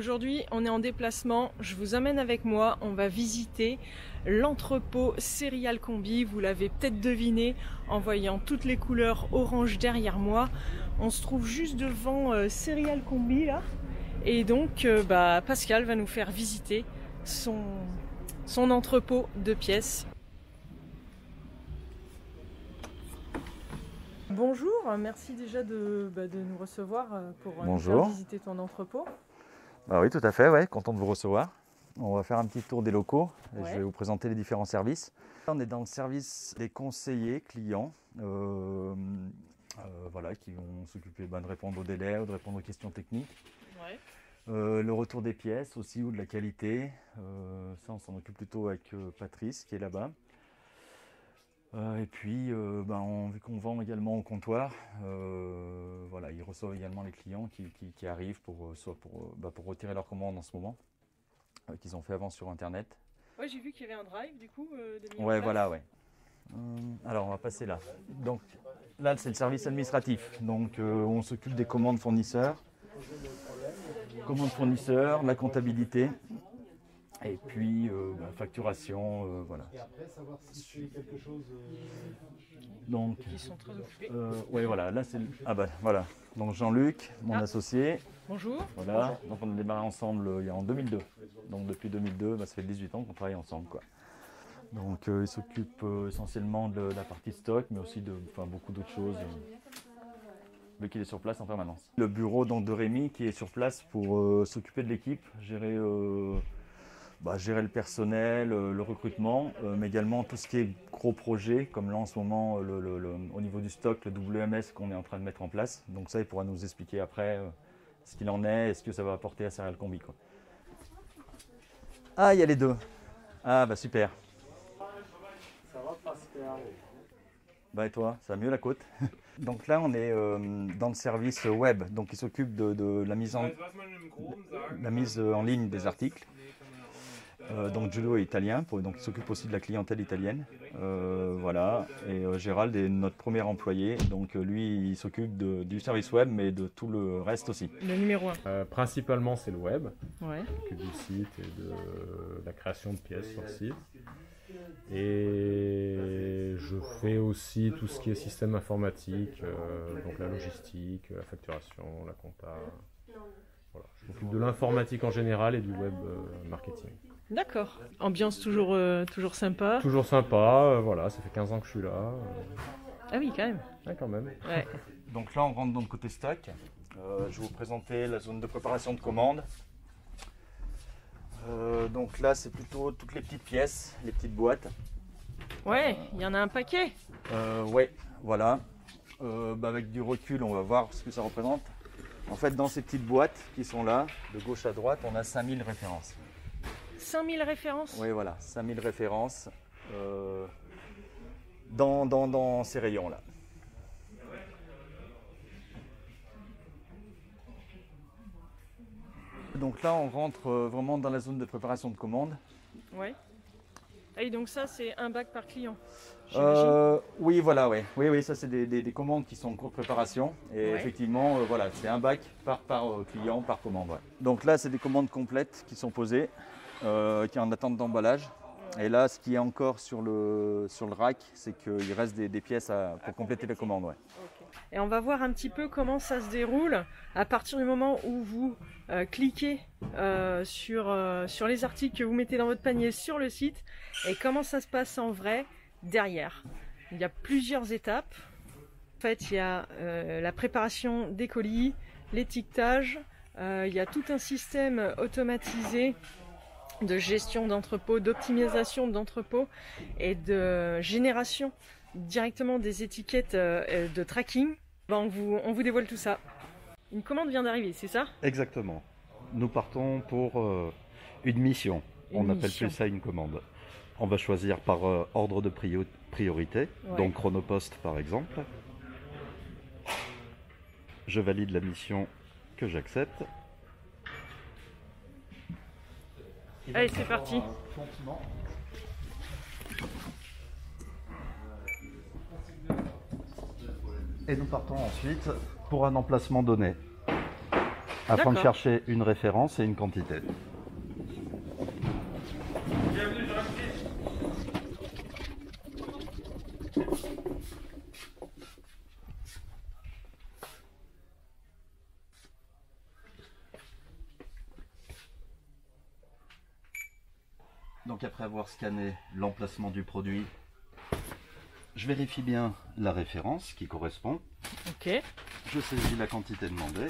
Aujourd'hui, on est en déplacement, je vous amène avec moi, on va visiter l'entrepôt Serial Combi. Vous l'avez peut-être deviné en voyant toutes les couleurs orange derrière moi. On se trouve juste devant Serial Combi là. Et donc Pascal va nous faire visiter son entrepôt de pièces. Bonjour, merci déjà de nous recevoir pour nous faire visiter ton entrepôt. Bah oui, tout à fait, ouais, content de vous recevoir. On va faire un petit tour des locaux et je vais vous présenter les différents services. On est dans le service des conseillers clients, voilà, qui vont s'occuper de répondre aux délais ou de répondre aux questions techniques. Ouais. Le retour des pièces aussi ou de la qualité, ça on s'en occupe plutôt avec Patrice qui est là-bas. Et puis, vu qu'on vend également au comptoir, voilà, ils reçoivent également les clients qui arrivent soit pour retirer leur commande en ce moment, qu'ils ont fait avant sur Internet. Ouais, j'ai vu qu'il y avait un drive du coup de mise en Ouais, place. voilà, ouais. Alors, on va passer là. Donc, là, c'est le service administratif. Donc, on s'occupe des commandes fournisseurs, la comptabilité. Et puis facturation, voilà. Et après, savoir si tu fais quelque chose. Donc, Ils sont très occupés. ouais, voilà, là c'est. Voilà. Donc Jean-Luc, mon associé. Bonjour. Voilà. Donc on a démarré ensemble en 2002. Donc depuis 2002, ça fait 18 ans qu'on travaille ensemble, quoi. Donc il s'occupe essentiellement de la partie stock, mais aussi de beaucoup d'autres choses. Vu qu'il est sur place en permanence. Le bureau donc de Rémi qui est sur place pour s'occuper de l'équipe, gérer le personnel, le recrutement, mais également tout ce qui est gros projets, comme là en ce moment au niveau du stock, le WMS qu'on est en train de mettre en place. Donc ça, il pourra nous expliquer après ce qu'il en est et ce que ça va apporter à Serial Combi, quoi. Ah, il y a les deux. Ah bah super. Ça va, Pascal? Bah et toi, ça va mieux la côte? Donc là, on est dans le service web, donc il s'occupe de la mise en ligne des articles. Donc Giulio est italien, donc il s'occupe aussi de la clientèle italienne, voilà. Et Gérald est notre premier employé, donc lui il s'occupe du service web, mais de tout le reste aussi. Le numéro 1. Principalement c'est le web, Ouais. il s'occupe du site et de la création de pièces sur le site. Et je fais aussi tout ce qui est système informatique, donc la logistique, la facturation, la compta. Voilà. Je m'occupe de l'informatique en général et du web marketing. D'accord. Ambiance toujours sympa. Toujours sympa, voilà, ça fait 15 ans que je suis là. Ah oui, quand même. Ouais, quand même. Ouais. Donc là on rentre dans le côté stock. Je vais vous présenter la zone de préparation de commande. Donc là c'est plutôt toutes les petites pièces, les petites boîtes. Ouais, il y en a un paquet. Ouais, voilà. Avec du recul on va voir ce que ça représente. En fait dans ces petites boîtes qui sont là, de gauche à droite, on a 5000 références. 5000 références. Oui, voilà, 5000 références dans ces rayons-là. Donc là, on rentre vraiment dans la zone de préparation de commande. Ouais. Et donc ça, c'est un bac par client. Oui, voilà, ouais. Oui, ça c'est des commandes qui sont en cours de préparation. Et effectivement, voilà, c'est un bac par client, par commande. Ouais. Donc là, c'est des commandes complètes qui sont posées, qui sont en attente d'emballage. Et là, ce qui est encore sur le rack, c'est qu'il reste des pièces pour compléter la commande. Ouais. Okay. Et on va voir un petit peu comment ça se déroule à partir du moment où vous cliquez sur les articles que vous mettez dans votre panier sur le site et comment ça se passe en vrai derrière. Il y a plusieurs étapes. En fait, il y a la préparation des colis, l'étiquetage, il y a tout un système automatisé de gestion d'entrepôt, d'optimisation d'entrepôt et de génération directement des étiquettes de tracking. On vous dévoile tout ça. Une commande vient d'arriver, c'est ça? Exactement. Nous partons pour une mission. On n'appelle plus ça une commande. On va choisir par ordre de priorité, donc Chronopost par exemple. Je valide la mission que j'accepte. Allez, c'est parti. Et nous partons ensuite pour un emplacement donné. afin de chercher une référence et une quantité. Donc après avoir scanné l'emplacement du produit, je vérifie bien la référence qui correspond. Ok. Je saisis la quantité demandée.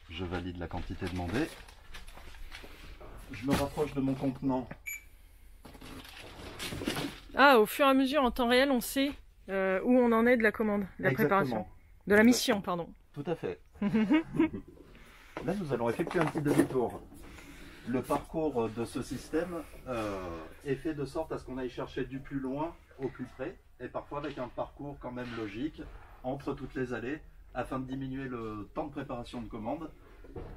Je valide la quantité demandée. Je me rapproche de mon contenant. Ah, au fur et à mesure, en temps réel, on sait où on en est de la commande, de la préparation. De la mission, pardon. Tout à fait. Là, nous allons effectuer un petit demi-tour. Le parcours de ce système est fait de sorte à ce qu'on aille chercher du plus loin au plus près, et parfois avec un parcours quand même logique entre toutes les allées, afin de diminuer le temps de préparation de commande,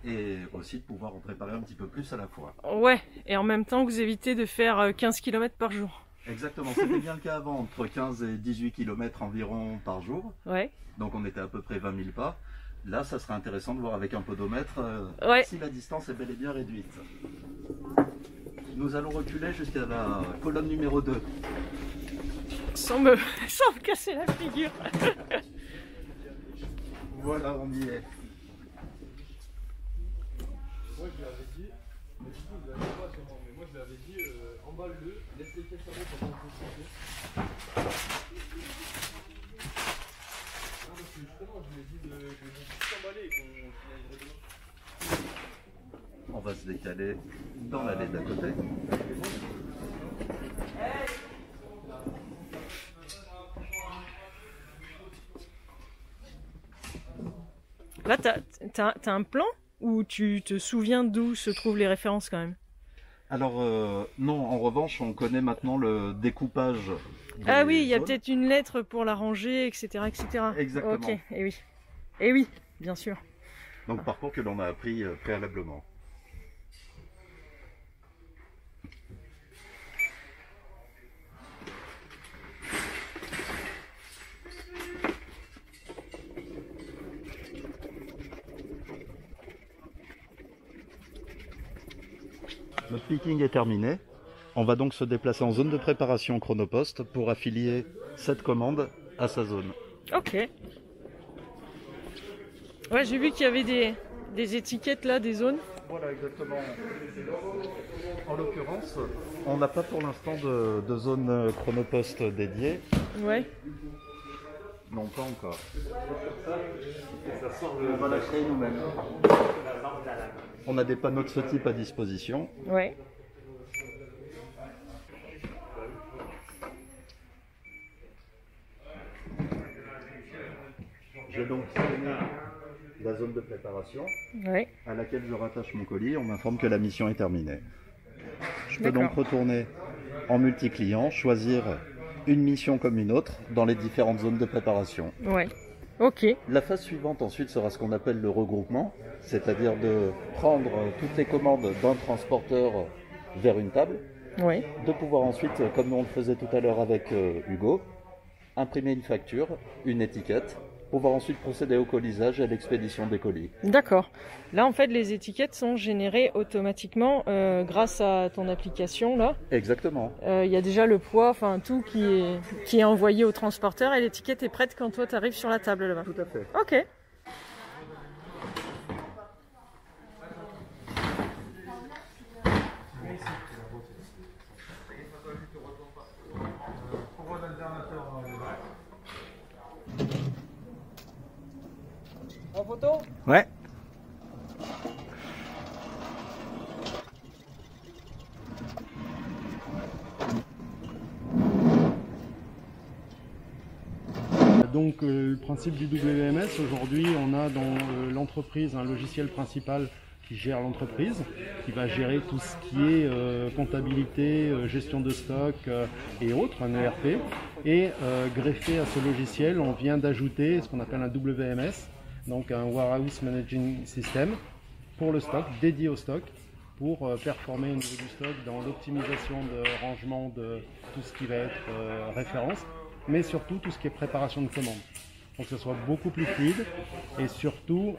et aussi de pouvoir en préparer un petit peu plus à la fois. Ouais, et en même temps, vous évitez de faire 15 km par jour. Exactement, c'était bien le cas avant, entre 15 et 18 km environ par jour. Ouais. Donc on était à peu près 20 000 pas. Là, ça serait intéressant de voir avec un podomètre si la distance est bel et bien réduite. Nous allons reculer jusqu'à la colonne numéro 2. Sans me casser la figure. Voilà, on y est. Moi je lui avais dit, mais du coup vous l'avez pas sûrement, mais moi je lui avais dit emballe-le, laisse les caisses à l'eau pendant que vous sortez. Non parce que justement je lui ai dit de tout emballer et qu'on aille demain. On va se décaler dans l'allée d'à côté. Là, t'as un plan ou tu te souviens d'où se trouvent les références quand même? Alors non, en revanche, on connaît maintenant le découpage. Ah oui, il y a zones. peut-être une lettre pour la ranger, etc. etc. Exactement. Ok, et oui. Et oui, bien sûr. Donc parcours que l'on a appris préalablement. Notre picking est terminé. On va donc se déplacer en zone de préparation Chronopost pour affilier cette commande à sa zone. Ok. Ouais, j'ai vu qu'il y avait des étiquettes là, des zones. Voilà, exactement. En l'occurrence, on n'a pas pour l'instant de zone Chronopost dédiée. Ouais. Non, pas encore. On va la créer nous-mêmes. On a des panneaux de ce type à disposition. Ouais. J'ai donc scanné la zone de préparation Ouais. à laquelle je rattache mon colis. On m'informe que la mission est terminée. Je peux D'accord. donc retourner en multi-client, choisir une mission comme une autre dans les différentes zones de préparation. Ouais. Ok. La phase suivante ensuite sera ce qu'on appelle le regroupement, c'est-à-dire de prendre toutes les commandes d'un transporteur vers une table, Ouais. de pouvoir ensuite, comme on le faisait tout à l'heure avec Hugo, imprimer une facture, une étiquette, pouvoir ensuite procéder au colisage et à l'expédition des colis. D'accord. Là, en fait, les étiquettes sont générées automatiquement grâce à ton application là. Exactement. Il y a déjà le poids, enfin tout qui est envoyé au transporteur et l'étiquette est prête quand toi tu arrives sur la table là-bas. Tout à fait. Ok. En photo? Ouais. Donc le principe du WMS, aujourd'hui on a dans l'entreprise un logiciel principal qui gère l'entreprise, qui va gérer tout ce qui est comptabilité, gestion de stock et autres, un ERP. Et greffé à ce logiciel, on vient d'ajouter ce qu'on appelle un WMS, donc un Warehouse Managing System, pour le stock, dédié au stock, pour performer au niveau du stock dans l'optimisation de rangement de tout ce qui va être référence, mais surtout tout ce qui est préparation de commande. pour que ce soit beaucoup plus fluide et surtout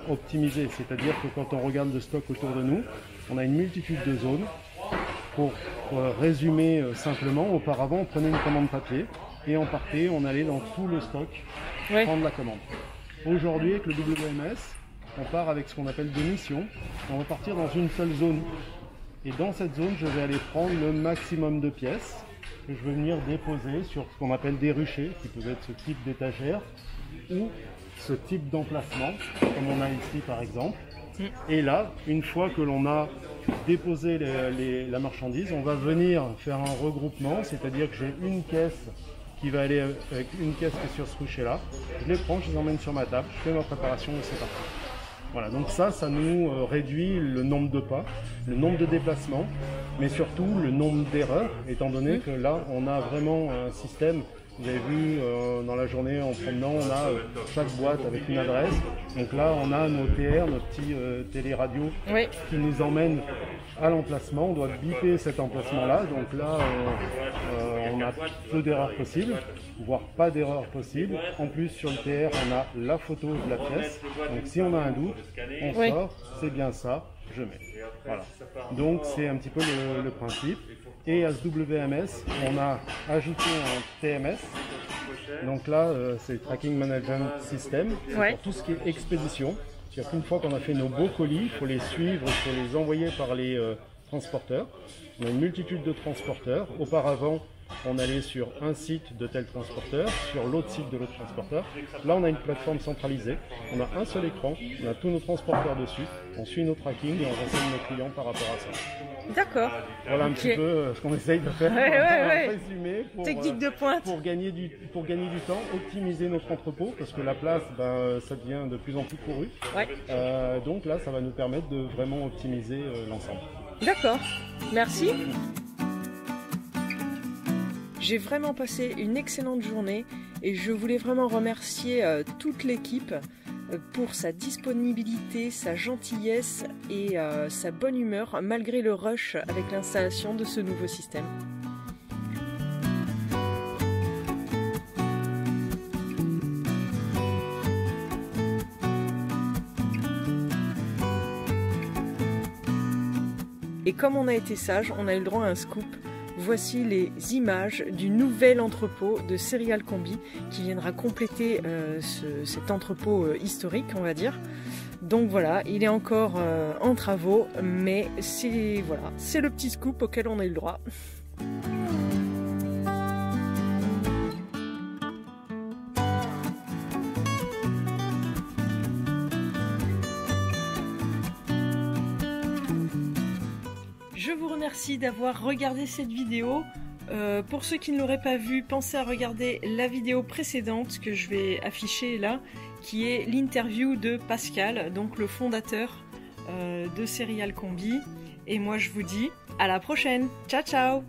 optimisé. C'est-à-dire que quand on regarde le stock autour de nous, on a une multitude de zones. Pour résumer simplement, auparavant on prenait une commande papier et on partait, on allait dans tout le stock prendre la commande. Aujourd'hui avec le WMS, on part avec ce qu'on appelle des missions. On va partir dans une seule zone. Et dans cette zone, je vais aller prendre le maximum de pièces que je vais venir déposer sur ce qu'on appelle des ruchers, qui peuvent être ce type d'étagère ou ce type d'emplacement, comme on a ici par exemple. Et là, une fois que l'on a déposé la marchandise, on va venir faire un regroupement, c'est-à-dire que j'ai une caisse qui va aller avec une caisse qui est sur ce rucher-là. Je les prends, je les emmène sur ma table, je fais ma préparation et c'est parti. Voilà, donc ça nous réduit le nombre de pas, le nombre de déplacements, mais surtout le nombre d'erreurs, étant donné que là, on a vraiment un système. Vous avez vu dans la journée en promenant, on a chaque boîte avec une adresse. Donc là, on a nos TR, nos petits téléradios qui nous emmènent à l'emplacement. On doit biper cet emplacement-là. Donc là, on a peu d'erreurs possibles, voire pas d'erreurs possibles. En plus, sur le TR, on a la photo de la pièce. Donc si on a un doute, on sort, c'est bien ça, je mets. Voilà. Donc c'est un petit peu le principe. Et à ce WMS, on a ajouté un TMS. Donc là, c'est Tracking Management System. Pour tout ce qui est expédition. C'est-à-dire qu'une fois qu'on a fait nos beaux colis, il faut les suivre, il faut les envoyer par les transporteurs. On a une multitude de transporteurs. Auparavant, on allait sur un site de tel transporteur, sur l'autre site de l'autre transporteur. Là, on a une plateforme centralisée. On a un seul écran, on a tous nos transporteurs dessus. On suit nos tracking et on renseigne nos clients par rapport à ça. D'accord. Voilà un petit peu ce qu'on essaye de faire. Résumé technique de pointe. Pour gagner du temps, optimiser notre entrepôt, parce que la place, ça devient de plus en plus couru. Donc là, ça va nous permettre de vraiment optimiser l'ensemble. D'accord. Merci. J'ai vraiment passé une excellente journée et je voulais vraiment remercier toute l'équipe pour sa disponibilité, sa gentillesse et sa bonne humeur malgré le rush avec l'installation de ce nouveau système. Et comme on a été sage, on a eu le droit à un scoop. Voici les images du nouvel entrepôt de Serial Combi qui viendra compléter cet entrepôt historique, on va dire. Donc voilà, il est encore en travaux, mais c'est le petit scoop auquel on a eu le droit. Je vous remercie d'avoir regardé cette vidéo. Pour ceux qui ne l'auraient pas vue, pensez à regarder la vidéo précédente que je vais afficher là, qui est l'interview de Pascal, donc le fondateur de Serial Combi. Et moi je vous dis à la prochaine. Ciao ciao!